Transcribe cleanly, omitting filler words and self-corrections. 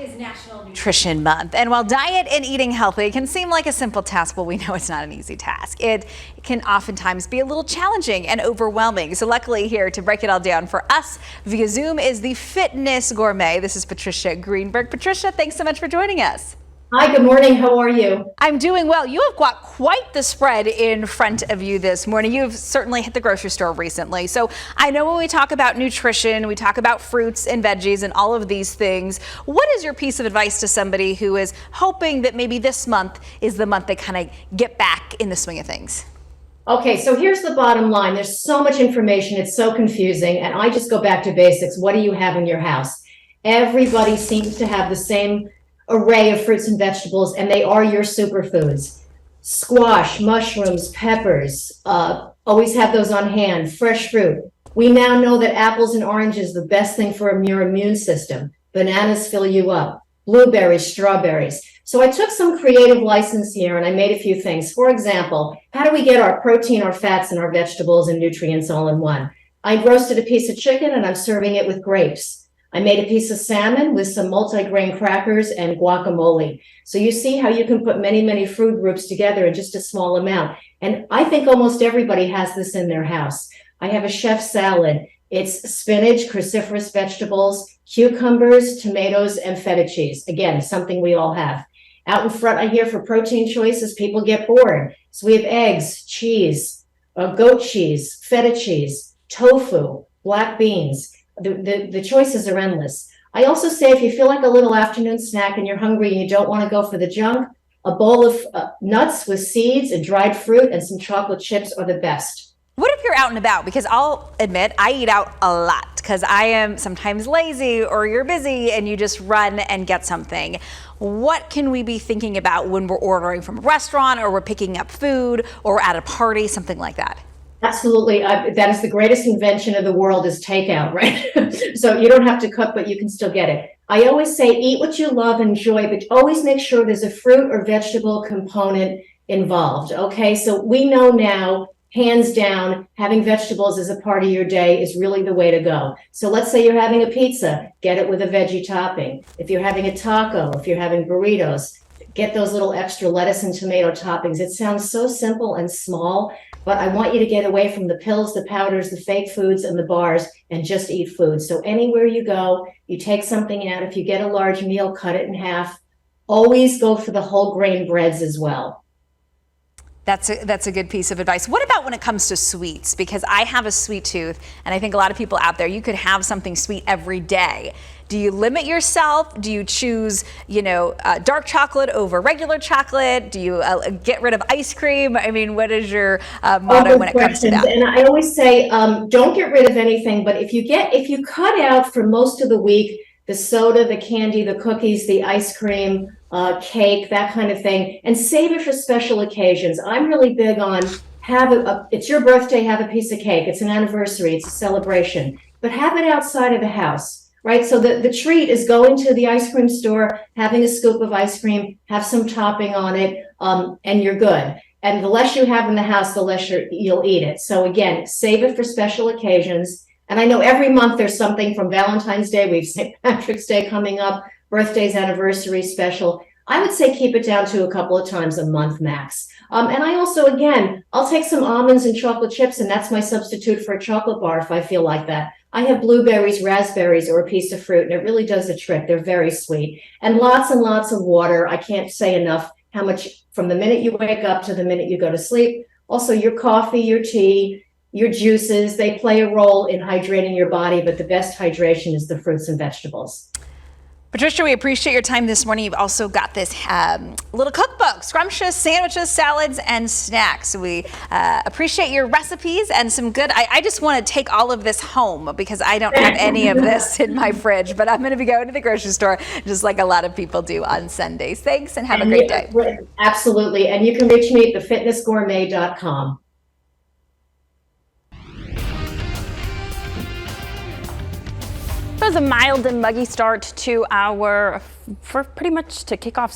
is National Nutrition Month, and while diet and eating healthy can seem like a simple task, well, we know it's not an easy task. It can oftentimes be a little challenging and overwhelming. So luckily here to break it all down for us via Zoom is the fitness gourmet. This is Patricia Greenberg. Patricia, thanks so much for joining us. Hi, good morning. How are you? I'm doing well. You have got quite the spread in front of you this morning. You've certainly hit the grocery store recently. So I know when we talk about nutrition, we talk about fruits and veggies and all of these things. What is your piece of advice to somebody who is hoping that maybe this month is the month they kind of get back in the swing of things? Okay, so here's the bottom line. There's so much information. It's so confusing. And I just go back to basics. What do you have in your house? Everybody seems to have the same array of fruits and vegetables, and they are your superfoods. Squash, mushrooms, peppers, always have those on hand. Fresh fruit. We now know that apples and oranges are the best thing for your immune system. Bananas fill you up. Blueberries, strawberries. So I took some creative license here and I made a few things. For example, how do we get our protein, our fats, and our vegetables and nutrients all in one? I roasted a piece of chicken and I'm serving it with grapes. I made a piece of salmon with some multi-grain crackers and guacamole. So you see how you can put many, many food groups together in just a small amount. And I think almost everybody has this in their house. I have a chef salad. It's spinach, cruciferous vegetables, cucumbers, tomatoes, and feta cheese. Again, something we all have. Out in front, I hear for protein choices, people get bored. So we have eggs, cheese, goat cheese, feta cheese, tofu, black beans. The choices are endless. I also say if you feel like a little afternoon snack and you're hungry and you don't want to go for the junk, a bowl of nuts with seeds and dried fruit and some chocolate chips are the best. What if you're out and about? Because I'll admit I eat out a lot because I am sometimes lazy or you're busy and you just run and get something. What can we be thinking about when we're ordering from a restaurant or we're picking up food or at a party, something like that? Absolutely. That is the greatest invention of the world is takeout, right? So you don't have to cook, but you can still get it. I always say eat what you love, enjoy, but always make sure there's a fruit or vegetable component involved. Okay, so we know now, hands down, having vegetables as a part of your day is really the way to go. So let's say you're having a pizza, get it with a veggie topping. If you're having a taco, if you're having burritos, get those little extra lettuce and tomato toppings. It sounds so simple and small, but I want you to get away from the pills, the powders, the fake foods, and the bars, and just eat food. So anywhere you go, you take something out. If you get a large meal, cut it in half. Always go for the whole grain breads as well. That's a good piece of advice. What about when it comes to sweets? Because I have a sweet tooth, and I think a lot of people out there, you could have something sweet every day. Do you limit yourself? Do you choose, dark chocolate over regular chocolate? Do you get rid of ice cream? I mean, what is your motto when it comes to that? And I always say, don't get rid of anything, but if you cut out for most of the week, the soda, the candy, the cookies, the ice cream, cake, that kind of thing, and save it for special occasions. I'm really big on it's your birthday, have a piece of cake. It's an anniversary, it's a celebration, but have it outside of the house, right? So the treat is going to the ice cream store, having a scoop of ice cream, have some topping on it, and you're good. And the less you have in the house, the less you'll eat it. So again, save it for special occasions. And I know every month there's something from Valentine's Day, we have St. Patrick's Day coming up, birthdays, anniversary special. I would say keep it down to a couple of times a month max. And I also, again, I'll take some almonds and chocolate chips, and that's my substitute for a chocolate bar if I feel like that. I have blueberries, raspberries, or a piece of fruit, and it really does the trick. They're very sweet. And lots of water. I can't say enough how much from the minute you wake up to the minute you go to sleep. Also, your coffee, your tea, your juices, they play a role in hydrating your body, but the best hydration is the fruits and vegetables. Patricia, we appreciate your time this morning. You've also got this little cookbook, scrumptious sandwiches, salads, and snacks. We appreciate your recipes and some good. I just want to take all of this home because I don't have any of this in my fridge, but I'm going to be going to the grocery store just like a lot of people do on Sundays. Thanks and have a great day. Absolutely. And you can reach me at thefitnessgourmet.com. It was a mild and muggy start to for pretty much to kick off